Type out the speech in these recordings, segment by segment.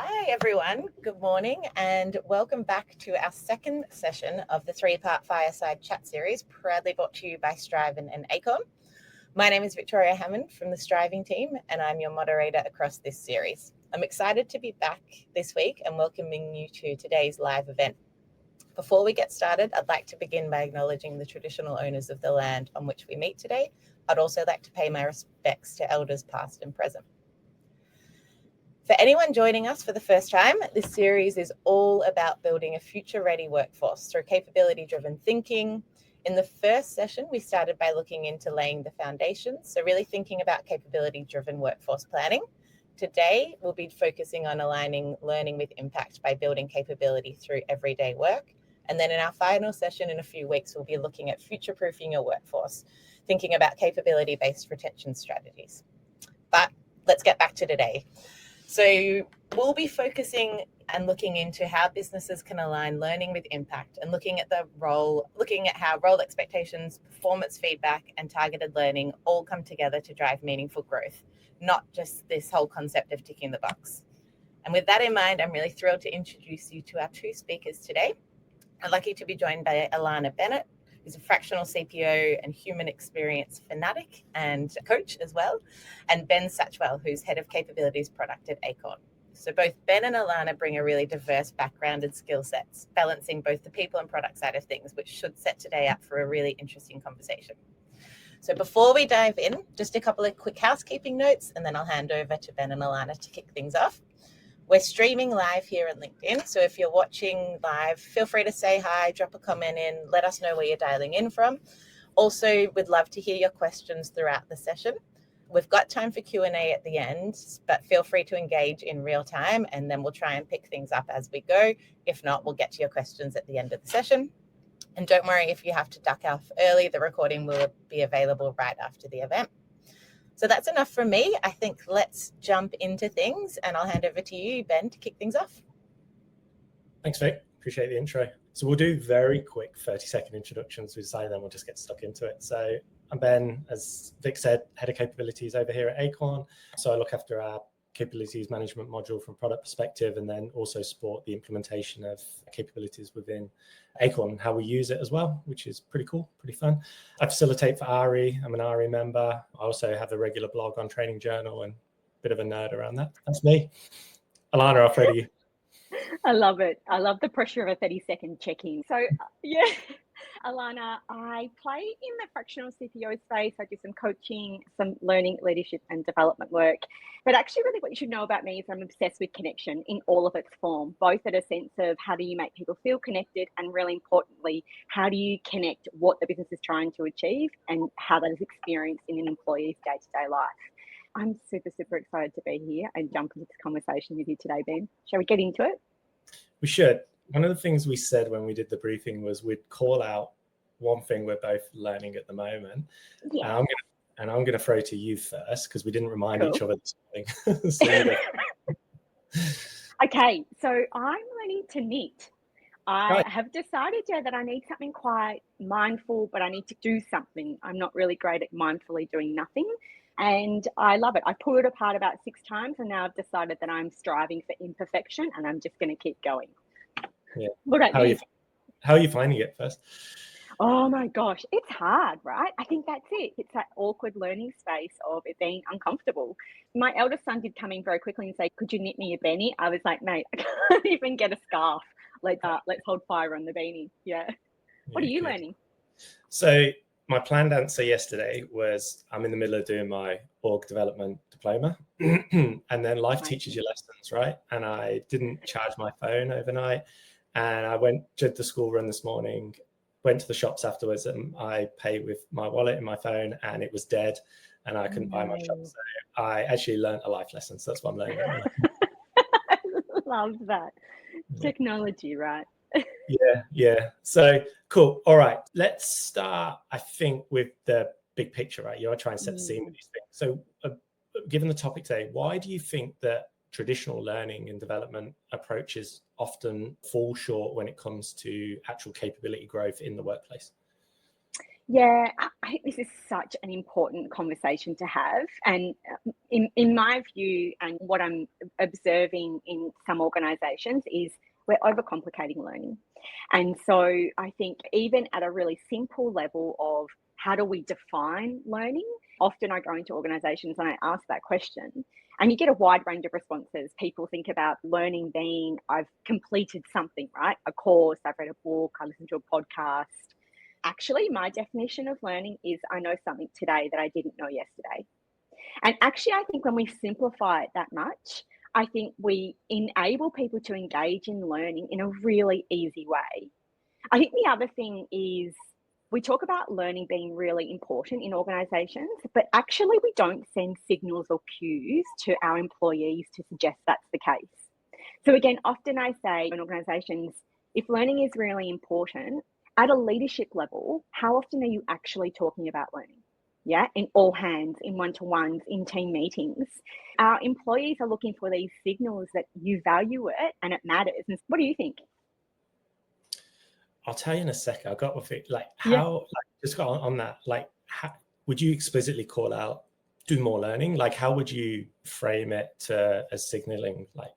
Hi, everyone. Good morning and welcome back to our second session of the three-part Fireside Chat series, proudly brought to you by Strivin and Acorn. My name is Victoria Hammond from the Striving team, and I'm your moderator across this series. I'm excited to be back this week and welcoming you to today's live event. Before we get started, I'd like to begin by acknowledging the traditional owners of the land on which we meet today. I'd also like to pay my respects to elders past and present. For anyone joining us for the first time, this series is all about building a future-ready workforce through capability-driven thinking. In the first session, we started by looking into laying the foundations, so really thinking about capability-driven workforce planning. Today, we'll be focusing on aligning learning with impact by building capability through everyday work. And then in our final session in a few weeks, we'll be looking at future-proofing your workforce, thinking about capability-based retention strategies. But let's get back to today. So we'll be focusing and looking into how businesses can align learning with impact and looking at how role expectations, performance feedback, and targeted learning all come together to drive meaningful growth, not just this whole concept of ticking the box. And with that in mind, I'm really thrilled to introduce you to our two speakers today. I'm lucky to be joined by Alana Bennett, who's a fractional CPO and human experience fanatic and coach as well, and Ben Satchwell, who's head of capabilities product at Acorn. So both Ben and Alana bring a really diverse background and skill sets, balancing both the people and product side of things, which should set today up for a really interesting conversation. So before we dive in, just a couple of quick housekeeping notes, and then I'll hand over to Ben and Alana to kick things off. We're streaming live here on LinkedIn, so if you're watching live, feel free to say hi, drop a comment in, let us know where you're dialing in from. Also, we'd love to hear your questions throughout the session. We've got time for Q&A at the end, but feel free to engage in real time, and then we'll try and pick things up as we go. If not, we'll get to your questions at the end of the session. And don't worry if you have to duck off early, the recording will be available right after the event. So that's enough from me. I think let's jump into things, and I'll hand over to you, Ben, to kick things off. Thanks, Vic. Appreciate the intro. So we'll do very quick 30-second introductions. We decided then we'll just get stuck into it. So I'm Ben, as Vic said, head of capabilities over here at Acorn. So I look after our capabilities management module from product perspective, and then also support the implementation of capabilities within Acorn and how we use it as well, which is pretty cool, pretty fun. I facilitate for ARI. I'm an ARI member. I also have a regular blog on Training Journal and a bit of a nerd around that. That's me. Alana, I'll throw to you. I love it. I love the pressure of a 30-second check-in. So yeah, Alana, I play in the fractional CPO space. I do some coaching, some learning, leadership and development work. But actually really what you should know about me is I'm obsessed with connection in all of its form, both at a sense of how do you make people feel connected, and really importantly, how do you connect what the business is trying to achieve and how that is experienced in an employee's day-to-day life. I'm super, super excited to be here and jump into this conversation with you today, Ben. Shall we get into it? We should. One of the things we said when we did the briefing was we'd call out one thing we're both learning at the moment. Yeah. And I'm going to throw to you first because we didn't remind each other this morning. So okay, so I'm learning to knit. I have decided that I need something quite mindful, but I need to do something. I'm not really great at mindfully doing nothing. And I love it. I pulled it apart about 6 times, and now I've decided that I'm striving for imperfection, and I'm just going to keep going. Yeah. What about you? How are you finding it first? Oh my gosh, it's hard, right? I think that's it. It's that awkward learning space of it being uncomfortable. My eldest son did come in very quickly and say, "Could you knit me a beanie?" I was like, "Mate, I can't even get a scarf. Let's hold fire on the beanie." Yeah. What are you learning? So my planned answer yesterday was I'm in the middle of doing my org development diploma, and then life teaches you lessons, right? And I didn't charge my phone overnight, and I did the school run this morning, went to the shops afterwards, and I paid with my wallet and my phone, and it was dead, and I couldn't buy my shop. So I actually learned a life lesson. So that's what I'm learning. I love that. Technology, right? Yeah. So cool. All right. Let's start, I think, with the big picture, right? You want to try and set the scene with these things. So given the topic today, why do you think that traditional learning and development approaches often fall short when it comes to actual capability growth in the workplace? Yeah, I think this is such an important conversation to have. And in my view, and what I'm observing in some organizations, is we're overcomplicating learning. And so I think even at a really simple level of how do we define learning, often I go into organizations and I ask that question, and you get a wide range of responses. People think about learning being, I've completed something, right? A course, I've read a book, I listened to a podcast. Actually, my definition of learning is I know something today that I didn't know yesterday. And actually, I think when we simplify it that much, I think we enable people to engage in learning in a really easy way. I think the other thing is we talk about learning being really important in organizations, but actually we don't send signals or cues to our employees to suggest that's the case. So again, often I say in organizations, if learning is really important, at a leadership level, how often are you actually talking about learning? Yeah, in all hands, in one-to-ones, in team meetings. Our employees are looking for these signals that you value it and it matters. And what do you think? I'll tell you in a second. I've got with it, like how, just on that, like how, would you explicitly call out do more learning? Like how would you frame it as signaling? Like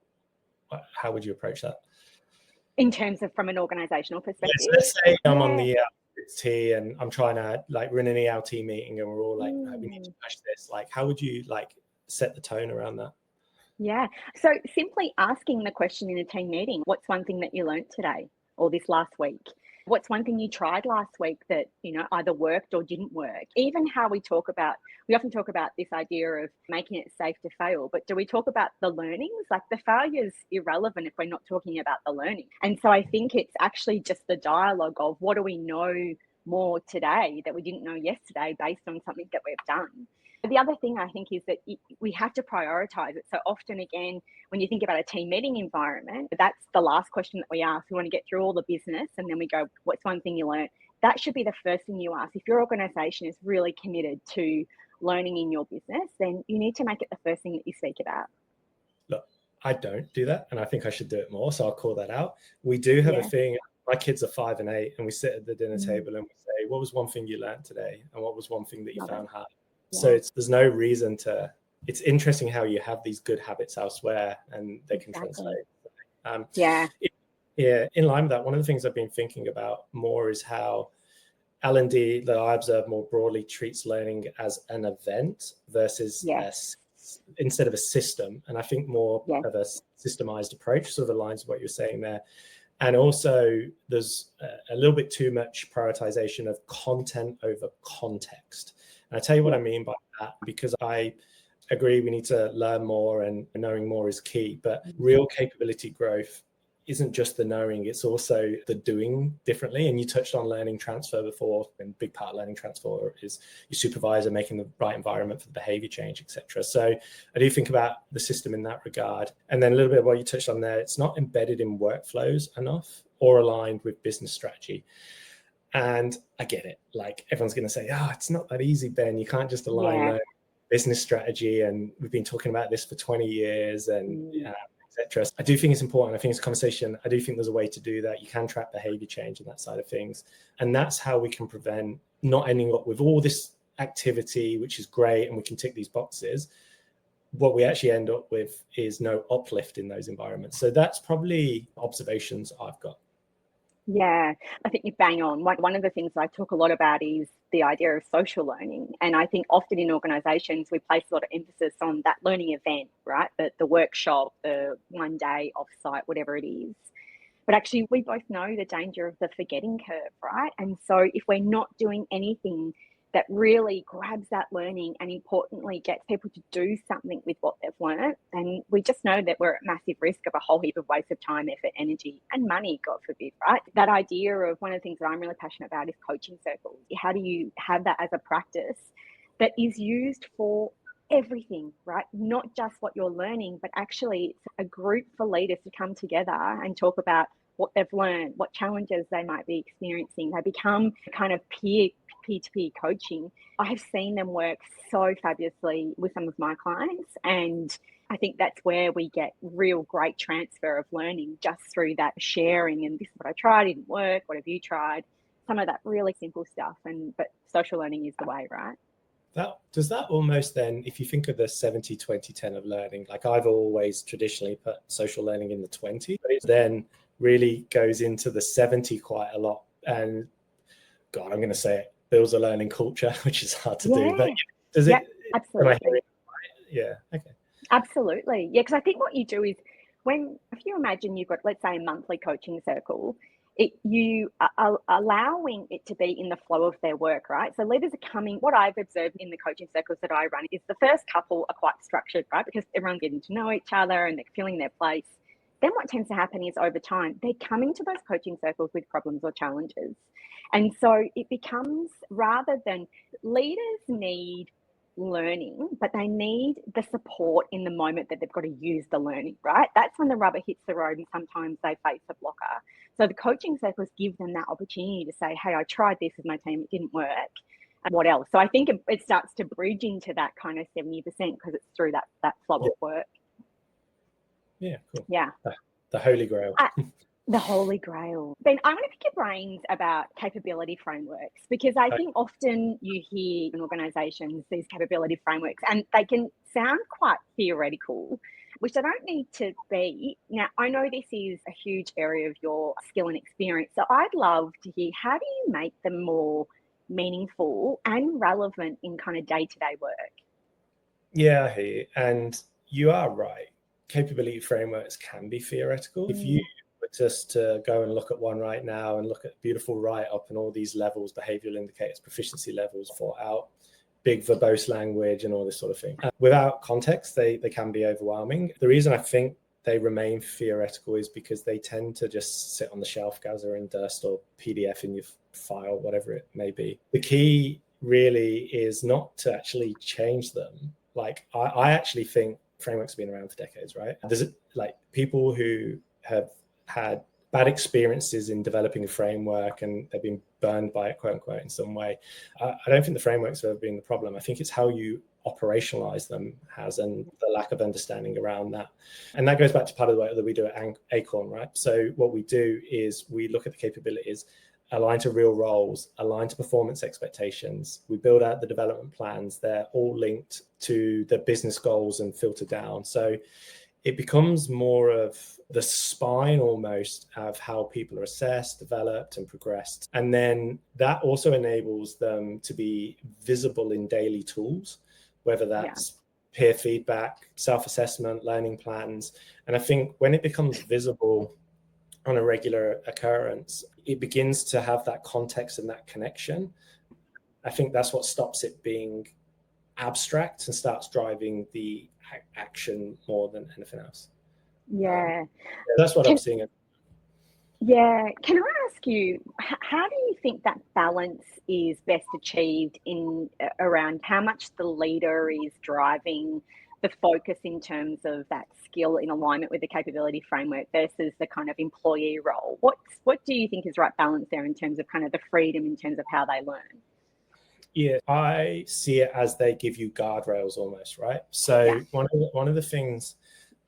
how would you approach that? In terms of from an organizational perspective? Yeah, so let's say I'm on the T and I'm trying to like run an ELT meeting and we're all like, no, we need to push this. Like, how would you like set the tone around that? Yeah. So simply asking the question in a team meeting, what's one thing that you learned today or this last week? What's one thing you tried last week that, you know, either worked or didn't work? Even how we often talk about this idea of making it safe to fail, but do we talk about the learnings? Like the failure's irrelevant if we're not talking about the learning. And so I think it's actually just the dialogue of what do we know more today that we didn't know yesterday based on something that we've done. The other thing I think is that we have to prioritize it. So often, again, when you think about a team meeting environment, that's the last question that we ask. We want to get through all the business and then we go, what's one thing you learned? That should be the first thing you ask. If your organization is really committed to learning in your business, then you need to make it the first thing that you speak about. Look, I don't do that and I think I should do it more. So I'll call that out. We do have a thing. My kids are 5 and 8 and we sit at the dinner table and we say, what was one thing you learned today? And what was one thing that you found hard? So there's no reason to, it's interesting how you have these good habits elsewhere and they can translate. In line with that, one of the things I've been thinking about more is how L&D that I observe more broadly treats learning as an event versus instead of a system. And I think more of a systemized approach sort of aligns with what you're saying there. And also there's a little bit too much prioritization of content over context. And I tell you what I mean by that, because I agree we need to learn more and knowing more is key, but real capability growth isn't just the knowing, it's also the doing differently. And you touched on learning transfer before, and a big part of learning transfer is your supervisor making the right environment for the behavior change, etc. So I do think about the system in that regard. And then a little bit of what you touched on there, it's not embedded in workflows enough or aligned with business strategy. And I get it. Like everyone's going to say, it's not that easy, Ben. You can't just align business strategy. And we've been talking about this for 20 years and etc. I do think it's important. I think it's a conversation. I do think there's a way to do that. You can track behavior change and that side of things. And that's how we can prevent not ending up with all this activity, which is great. And we can tick these boxes. What we actually end up with is no uplift in those environments. So that's probably observations I've got. Yeah, I think you bang on. One of the things I talk a lot about is the idea of social learning. And I think often in organizations, we place a lot of emphasis on that learning event, right? The workshop, the one day offsite, whatever it is. But actually, we both know the danger of the forgetting curve, right? And so if we're not doing anything that really grabs that learning and importantly gets people to do something with what they've learned, and we just know that we're at massive risk of a whole heap of waste of time, effort, energy and money, God forbid, right? That idea of one of the things that I'm really passionate about is coaching circles. How do you have that as a practice that is used for everything, right? Not just what you're learning, but actually it's a group for leaders to come together and talk about what they've learned, what challenges they might be experiencing. They become kind of peer-to-peer coaching. I have seen them work so fabulously with some of my clients, and I think that's where we get real great transfer of learning, just through that sharing. And this is what I tried, it didn't work. What have you tried? Some of that really simple stuff. But social learning is the way, right? Does that almost then, if you think of the 70-20-10 of learning, like I've always traditionally put social learning in the 20, but it then really goes into the 70 quite a lot. And God, I'm going to say it, builds a learning culture, which is hard to do. But does it? Absolutely. Yeah. Okay. Absolutely. Yeah, because I think what you do is if you imagine you've got, let's say, a monthly coaching circle, you are allowing it to be in the flow of their work, right? So leaders are coming, what I've observed in the coaching circles that I run is the first couple are quite structured, right? Because everyone's getting to know each other and they're feeling their place. Then what tends to happen is over time, they're coming to those coaching circles with problems or challenges. And so it becomes, rather than leaders need learning, but they need the support in the moment that they've got to use the learning, right? That's when the rubber hits the road and sometimes they face a blocker. So the coaching circles give them that opportunity to say, hey, I tried this with my team, it didn't work. And what else? So I think it starts to bridge into that kind of 70% because it's through that flow of work. Yeah, cool. Yeah. The Holy Grail. The Holy Grail. Ben, I want to pick your brains about capability frameworks, because I think often you hear in organisations these capability frameworks and they can sound quite theoretical, which they don't need to be. Now, I know this is a huge area of your skill and experience, so I'd love to hear, how do you make them more meaningful and relevant in kind of day-to-day work? Yeah, I hear you. And you are right. Capability frameworks can be theoretical. If you were just to go and look at one right now and look at beautiful write-up and all these levels, behavioral indicators, proficiency levels for out, big verbose language and all this sort of thing. Without context, they can be overwhelming. The reason I think they remain theoretical is because they tend to just sit on the shelf, gather in dust or PDF in your file, whatever it may be. The key really is not to actually change them. Like I actually think frameworks have been around for decades, right? There's like people who have had bad experiences in developing a framework and they've been burned by it, quote unquote, in some way. I don't think the frameworks have ever been the problem. I think it's how you operationalize them and the lack of understanding around that. And that goes back to part of the work that we do at Acorn, right? So what we do is we look at the capabilities, align to real roles, align to performance expectations. We build out the development plans. They're all linked to the business goals and filter down. So it becomes more of the spine almost of how people are assessed, developed, and progressed. And then that also enables them to be visible in daily tools, whether that's peer feedback, self-assessment, learning plans. And I think when it becomes visible on a regular occurrence, it begins to have that context and that connection. I think that's what stops it being abstract and starts driving the action more than anything else. That's what I'm seeing. Yeah. Can I ask you, how do you think that balance is best achieved around how much the leader is driving the focus in terms of that skill in alignment with the capability framework versus the kind of employee role? What do you think is the right balance there in terms of kind of the freedom in terms of how they learn? Yeah, I see it as they give you guardrails almost, right? So one of the things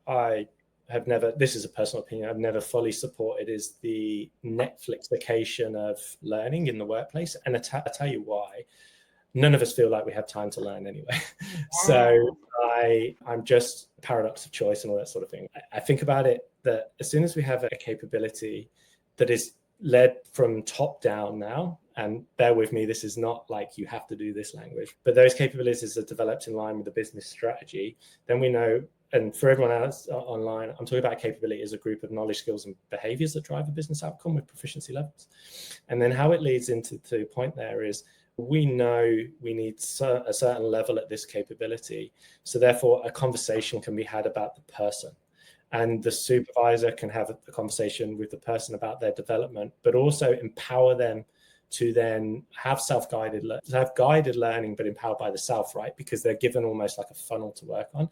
I have never, this is a personal opinion, I've never fully supported is the Netflixification of learning in the workplace. And I tell you why. None of us feel like we have time to learn anyway. So I'm just paradox of choice and all that sort of thing. I think about it that as soon as we have a capability that is led from top down now, and bear with me, this is not like you have to do this language, but those capabilities are developed in line with the business strategy, then we know, and for everyone else online, I'm talking about capability as a group of knowledge, skills, and behaviors that drive a business outcome with proficiency levels. And then how it leads into the point there is, we know we need a certain level at this capability. So therefore, a conversation can be had about the person. And the supervisor can have a conversation with the person about their development, but also empower them to then have guided learning, but empowered by the self, right? Because they're given almost like a funnel to work on.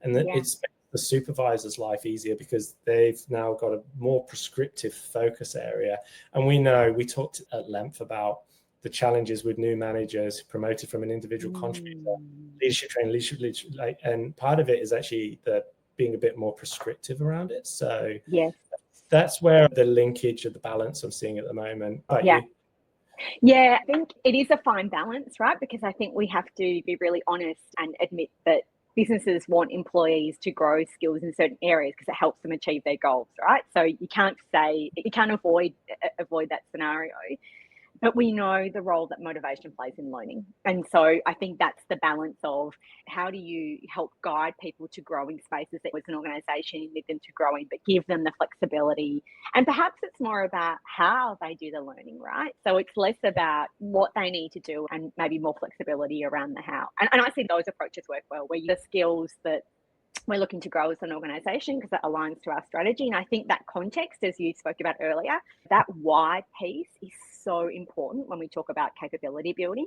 And it's the supervisor's life easier because they've now got a more prescriptive focus area. And we talked at length about the challenges with new managers promoted from an individual contributor, leadership training, and part of it is actually being a bit more prescriptive around it. So that's where the linkage of the balance I'm seeing at the moment. Yeah, I think it is a fine balance, right? Because I think we have to be really honest and admit that businesses want employees to grow skills in certain areas because it helps them achieve their goals, right? So you can't avoid that scenario. But we know the role that motivation plays in learning. And so I think that's the balance of how do you help guide people to growing spaces that as an organization you need them to grow in, but give them the flexibility. And perhaps it's more about how they do the learning, right? So it's less about what they need to do and maybe more flexibility around the how. And I see those approaches work well, where the skills that we're looking to grow as an organization because that aligns to our strategy. And I think that context, as you spoke about earlier, that why piece is so important when we talk about capability building.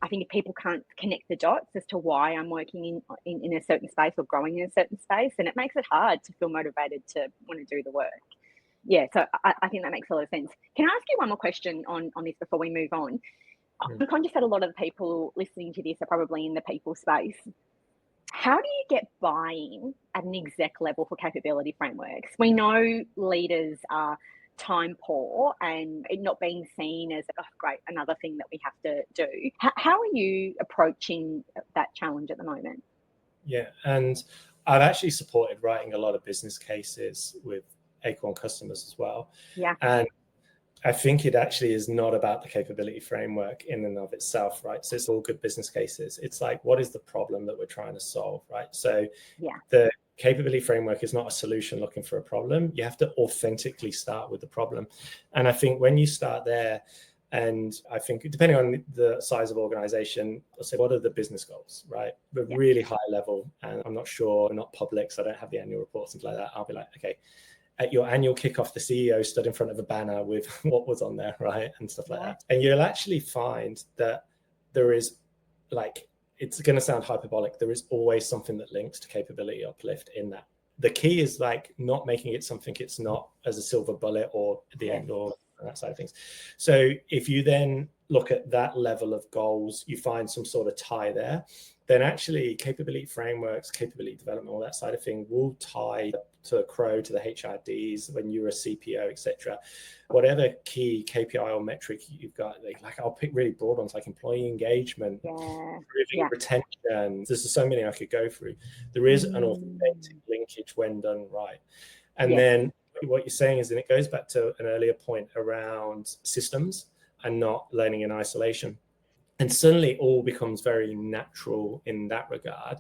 I think if people can't connect the dots as to why I'm working in a certain space or growing in a certain space, then it makes it hard to feel motivated to want to do the work. Yeah, so I think that makes a lot of sense. Can I ask you one more question on this before we move on? I'm conscious that a lot of the people listening to this are probably in the people space. How do you get buy-in at an exec level for capability frameworks? We know leaders are time poor and it not being seen as, oh, great, another thing that we have to do. How are you approaching that challenge at the moment? Yeah, and I've actually supported writing a lot of business cases with Acorn customers as well. Yeah. And I think it actually is not about the capability framework in and of itself, right? So it's all good business cases. It's like, what is the problem that we're trying to solve, right? So the capability framework is not a solution looking for a problem. You have to authentically start with the problem. And I think when you start there, and I think depending on the size of organization, I'll say, what are the business goals, right? But really high level, and I'm not sure, not public, so I don't have the annual reports and like that. I'll be like, okay, at your annual kickoff, the CEO stood in front of a banner with what was on there, right? And stuff like that. And you'll actually find that there is, like, it's going to sound hyperbolic, there is always something that links to capability uplift in that. The key is like not making it something it's not as a silver bullet or the end all and that side of things. So if you then look at that level of goals, you find some sort of tie there, then actually capability frameworks, capability development, all that side of thing will tie to Crow, to the HRDs, when you're a CPO, etc. Whatever key KPI or metric you've got, like I'll pick really broad ones like employee engagement, improving retention. There's so many I could go through. There is an authentic linkage when done right. And then what you're saying is, and it goes back to an earlier point around systems and not learning in isolation. And suddenly all becomes very natural in that regard.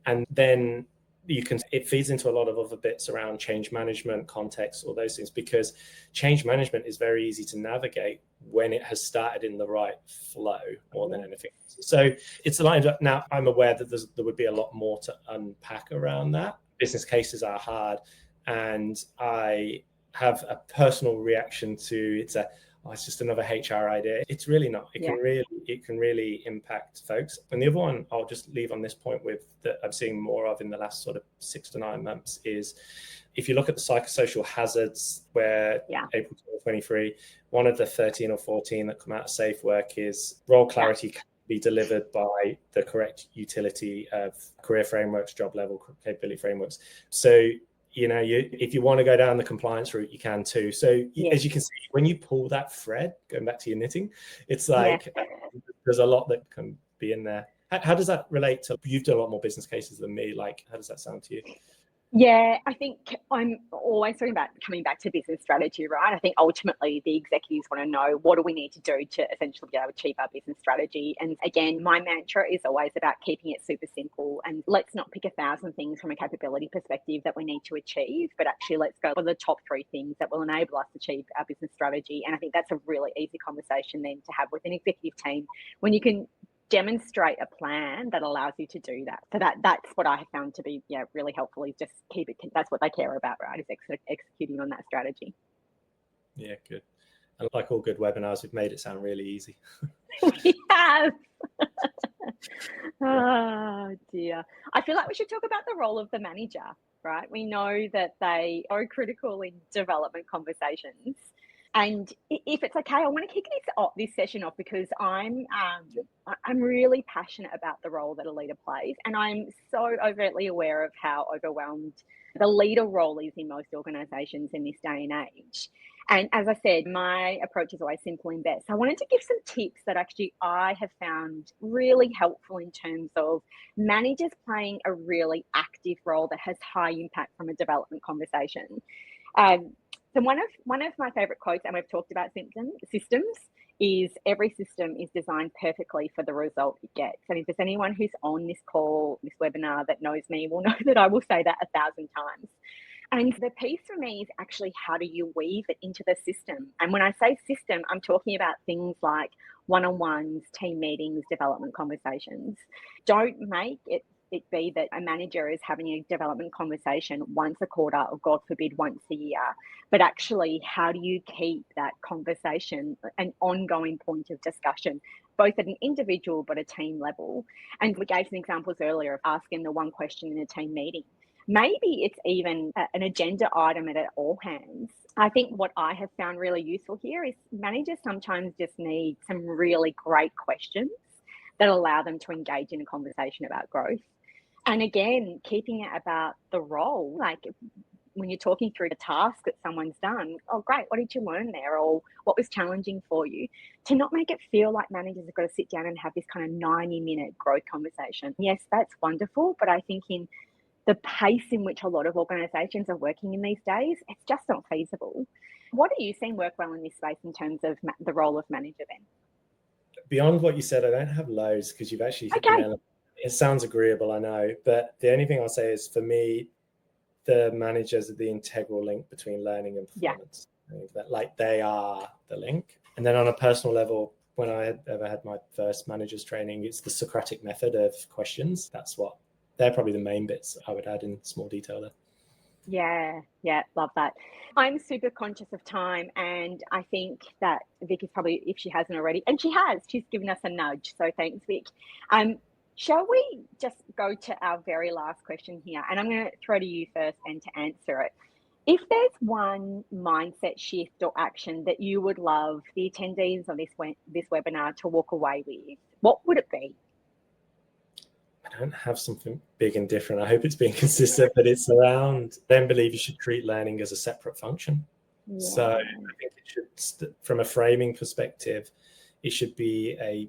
And then it feeds into a lot of other bits around change management, context, all those things, because change management is very easy to navigate when it has started in the right flow more than anything. So it's aligned up. Now, I'm aware that there would be a lot more to unpack around that. Business cases are hard. And I have a personal reaction to it's just another HR idea. It's really not. It can really impact folks. And the other one I'll just leave on this point with that I'm seeing more of in the last sort of 6 to 9 months is if you look at the psychosocial hazards where April 2023, one of the 13 or 14 that come out of Safe Work is role clarity can be delivered by the correct utility of career frameworks, job level capability frameworks. So if you want to go down the compliance route, you can too. So as you can see, when you pull that thread, going back to your knitting, it's like there's a lot that can be in there. How does that relate to, you've done a lot more business cases than me. Like, how does that sound to you? Yeah, I think I'm always talking about coming back to business strategy, right? I think ultimately the executives want to know what do we need to do to essentially be able to achieve our business strategy. And again, my mantra is always about keeping it super simple and let's not pick 1,000 things from a capability perspective that we need to achieve, but actually let's go for the top 3 things that will enable us to achieve our business strategy. And I think that's a really easy conversation then to have with an executive team when you can demonstrate a plan that allows you to do that. So that's what I have found to be really helpful is just keep it. That's what they care about, right? Is executing on that strategy. Yeah, good. And like all good webinars, we've made it sound really easy. We have. Oh dear. I feel like we should talk about the role of the manager, right? We know that they are critical in development conversations. And if it's okay, I want to kick this session off because I'm really passionate about the role that a leader plays, and I'm so overtly aware of how overwhelmed the leader role is in most organisations in this day and age. And as I said, my approach is always simple and best. I wanted to give some tips that actually I have found really helpful in terms of managers playing a really active role that has high impact from a development conversation. So one of my favorite quotes, and we've talked about systems, is every system is designed perfectly for the result it gets. And if there's anyone who's on this call, this webinar that knows me, will know that I will say that 1,000 times. And the piece for me is actually, how do you weave it into the system? And when I say system, I'm talking about things like one-on-ones, team meetings, development conversations. Don't make it be that a manager is having a development conversation once a quarter, or God forbid, once a year. But actually, how do you keep that conversation an ongoing point of discussion, both at an individual but a team level? And we gave some examples earlier of asking the one question in a team meeting. Maybe it's even an agenda item at all hands. I think what I have found really useful here is managers sometimes just need some really great questions that allow them to engage in a conversation about growth. And again, keeping it about the role, like when you're talking through the task that someone's done, oh, great, what did you learn there? Or what was challenging for you? To not make it feel like managers have got to sit down and have this kind of 90-minute growth conversation. Yes, that's wonderful, but I think in the pace in which a lot of organisations are working in these days, it's just not feasible. What are you seeing work well in this space in terms of the role of manager then? Beyond what you said, I don't have loads, because you've actually hit the nail. It sounds agreeable, I know, but the only thing I'll say is, for me, the managers are the integral link between learning and performance. That, like, they are the link. And then on a personal level, when I ever had my first managers training, it's the Socratic method of questions. They're probably the main bits I would add in small detail there. Yeah, love that. I'm super conscious of time, and I think that Vic is probably, if she hasn't already, and she's given us a nudge, so thanks, Vic. Shall we just go to our very last question here? And I'm going to throw to you first and to answer it. If there's one mindset shift or action that you would love the attendees of this webinar to walk away with, what would it be? I don't have something big and different. I hope it's being consistent, but it's around, I don't believe you should treat learning as a separate function. Yeah. So I think it should, from a framing perspective, it should be a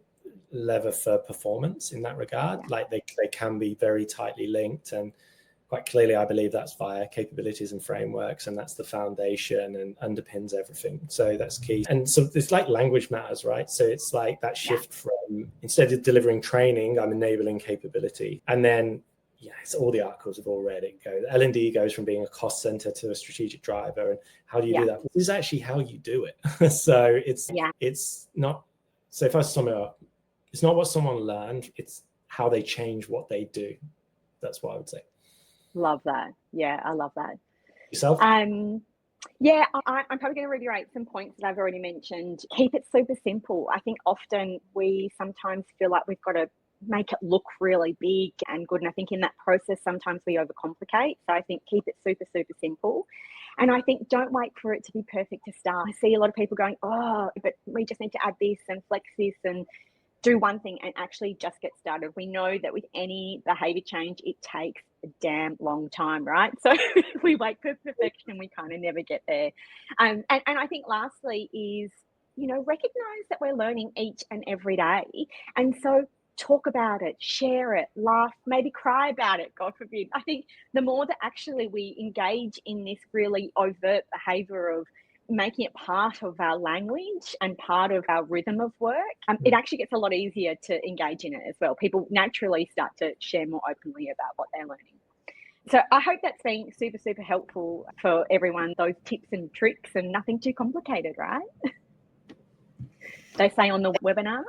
lever for performance in that regard. Yeah. Like they can be very tightly linked, and quite clearly I believe that's via capabilities and frameworks, and that's the foundation and underpins everything. So that's key. And so it's like language matters, right? So it's like that shift from, instead of delivering training, I'm enabling capability. And then it's all the articles we've all read. It goes, L&D goes from being a cost center to a strategic driver. And how do you do that? This is actually how you do it. So it's not, so if I sum it up, it's not what someone learned, it's how they change what they do. That's what I would say. Love that. Yeah, I love that. Yourself? I'm probably going to reiterate some points that I've already mentioned. Keep it super simple. I think often we sometimes feel like we've got to make it look really big and good. And I think in that process, sometimes we overcomplicate. So I think keep it super, super simple. And I think don't wait for it to be perfect to start. I see a lot of people going, oh, but we just need to add this and flex this and do one thing, and actually just get started. We know that with any behavior change, it takes a damn long time, right? So if we wait for perfection, we kind of never get there. And I think lastly is, recognize that we're learning each and every day. And so talk about it, share it, laugh, maybe cry about it, God forbid. I think the more that actually we engage in this really overt behavior of making it part of our language and part of our rhythm of work, it actually gets a lot easier to engage in it as well. People naturally start to share more openly about what they're learning. So I hope that's been super, super helpful for everyone, those tips and tricks, and nothing too complicated, right? They say on the webinar.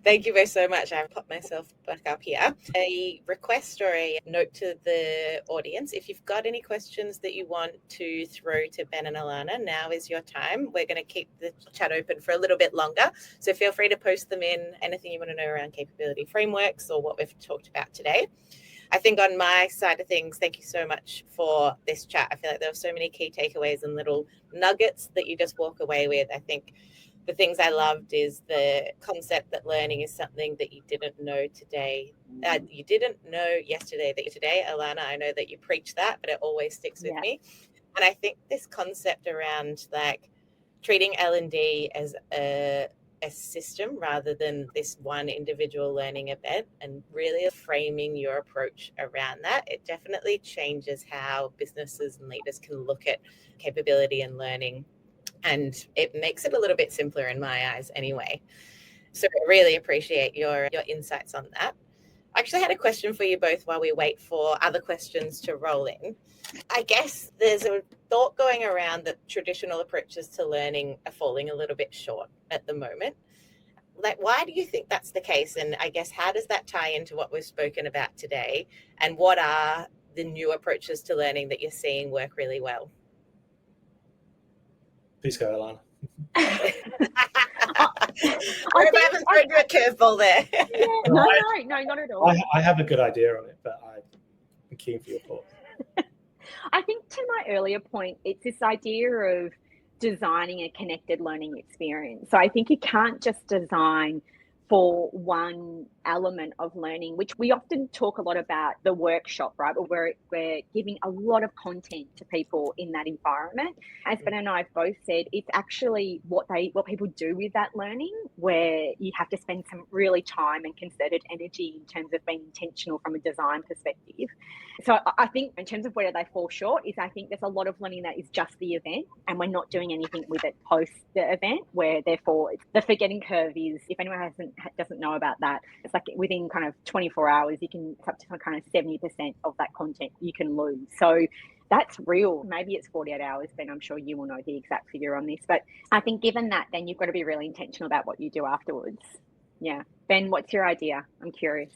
Thank you both so much. I've popped myself back up here. A request or a note to the audience. If you've got any questions that you want to throw to Ben and Alana, now is your time. We're going to keep the chat open for a little bit longer. So feel free to post them in, anything you want to know around capability frameworks or what we've talked about today. I think on my side of things, thank you so much for this chat. I feel like there were so many key takeaways and little nuggets that you just walk away with. I think the things I loved is the concept that learning is something that you didn't know today. You didn't know yesterday that today, Alana, I know that you preach that, but it always sticks with me. And I think this concept around like treating L&D as a system rather than this one individual learning event, and really framing your approach around that, it definitely changes how businesses and leaders can look at capability and learning. And it makes it a little bit simpler in my eyes anyway. So I really appreciate your insights on that. I actually had a question for you both while we wait for other questions to roll in. I guess there's a thought going around that traditional approaches to learning are falling a little bit short at the moment. Like, why do you think that's the case? And I guess, how does that tie into what we've spoken about today? And what are the new approaches to learning that you're seeing work really well? Please go, Alana. I haven't thrown you a curveball there. Yeah, no, not at all. I have a good idea on it, but I'm keen for your thoughts. I think to my earlier point, it's this idea of designing a connected learning experience. So I think you can't just design for one element of learning, which we often talk a lot about the workshop, right? Where we're giving a lot of content to people in that environment. As Ben and I have both said, it's actually what people do with that learning, where you have to spend some really time and concerted energy in terms of being intentional from a design perspective. So I think in terms of where they fall short is, I think there's a lot of learning that is just the event, and we're not doing anything with it post the event, where therefore the forgetting curve is, if anyone doesn't know about that, it's like within kind of 24 hours, you can, it's up to kind of 70% of that content you can lose. So that's real. Maybe it's 48 hours, Ben, I'm sure you will know the exact figure on this. But I think given that, then you've got to be really intentional about what you do afterwards. Yeah. Ben, what's your idea? I'm curious.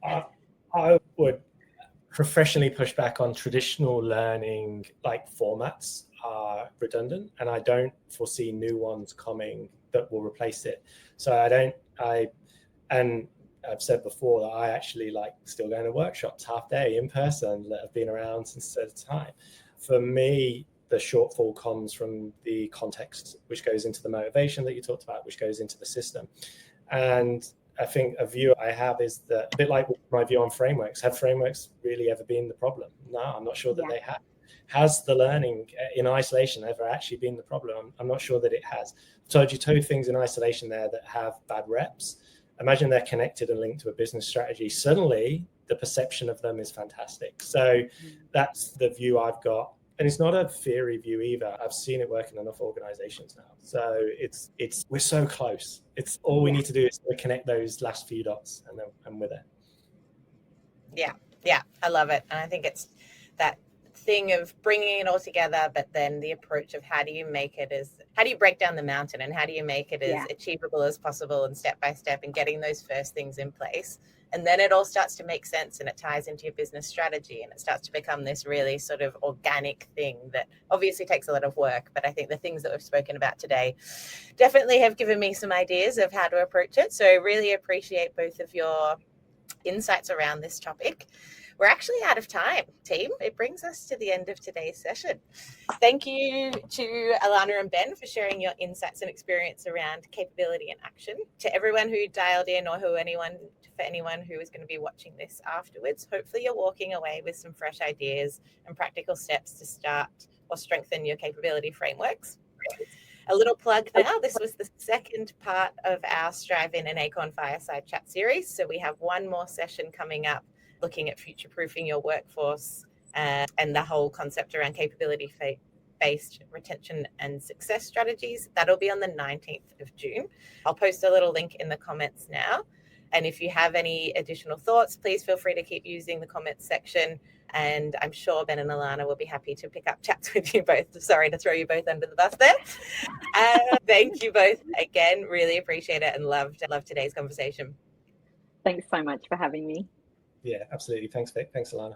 I would professionally push back on traditional learning, like formats are redundant, and I don't foresee new ones coming that will replace it. So and I've said before that I actually like still going to workshops half day in person that have been around since the time. For me, the shortfall comes from the context, which goes into the motivation that you talked about, which goes into the system. And I think a view I have is that, a bit like my view on frameworks, have frameworks really ever been the problem? No, I'm not sure that they have. Has the learning in isolation ever actually been the problem? I'm not sure that it has. I've told you two things in isolation there that have bad reps. Imagine they're connected and linked to a business strategy. Suddenly, the perception of them is fantastic. So that's the view I've got. And it's not a theory view either. I've seen it work in enough organizations now. So we're so close. It's all we need to do is to connect those last few dots, and then I'm with it. Yeah, I love it. And I think it's that thing of bringing it all together, but then the approach of how do you break down the mountain, and how do you make it as achievable as possible, and step by step, and getting those first things in place. And then it all starts to make sense, and it ties into your business strategy, and it starts to become this really sort of organic thing that obviously takes a lot of work. But I think the things that we've spoken about today definitely have given me some ideas of how to approach it. So I really appreciate both of your insights around this topic. We're actually out of time, team. It brings us to the end of today's session. Thank you to Alana and Ben for sharing your insights and experience around capability and action. To everyone who dialed in, or for anyone who is going to be watching this afterwards, hopefully you're walking away with some fresh ideas and practical steps to start or strengthen your capability frameworks. A little plug now, this was the second part of our Strivin and Acorn Fireside Chat series. So we have one more session coming up, looking at future-proofing your workforce and the whole concept around capability-based retention and success strategies. That'll be on the 19th of June. I'll post a little link in the comments now. And if you have any additional thoughts, please feel free to keep using the comments section. And I'm sure Ben and Alana will be happy to pick up chats with you both. Sorry to throw you both under the bus there. Thank you both again. Really appreciate it, and loved today's conversation. Thanks so much for having me. Yeah, absolutely. Thanks, Vic. Thanks, Alana.